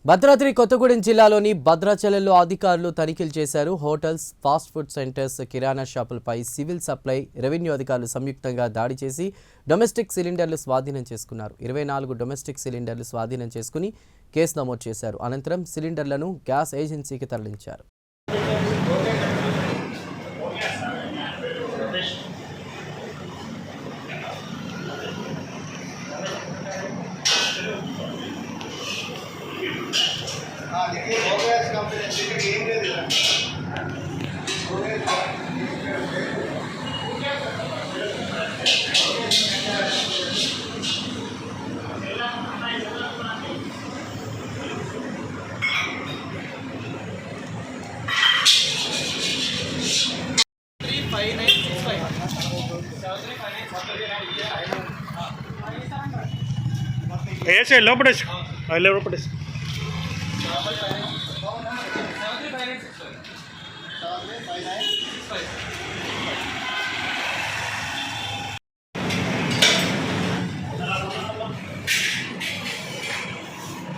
భద్రాద్రి కొత్తగూడెం జిల్లాలోని భద్రాచలంలో అధికారులు తనిఖీలు చేశారు. హోటల్స్, ఫాస్ట్ ఫుడ్ సెంటర్స్, కిరాణా షాపులపై సివిల్ సప్లై, రెవెన్యూ అధికారులు సంయుక్తంగా దాడి చేసి డొమెస్టిక్ సిలిండర్లు స్వాధీనం చేసుకున్నారు. 24 డొమెస్టిక్ సిలిండర్లు స్వాధీనం చేసుకుని కేసు నమోదు చేశారు. అనంతరం సిలిండర్లను గ్యాస్ ఏజెన్సీకి తరలించారు. ऐसे लोपड़ेस अरे लोपड़ेस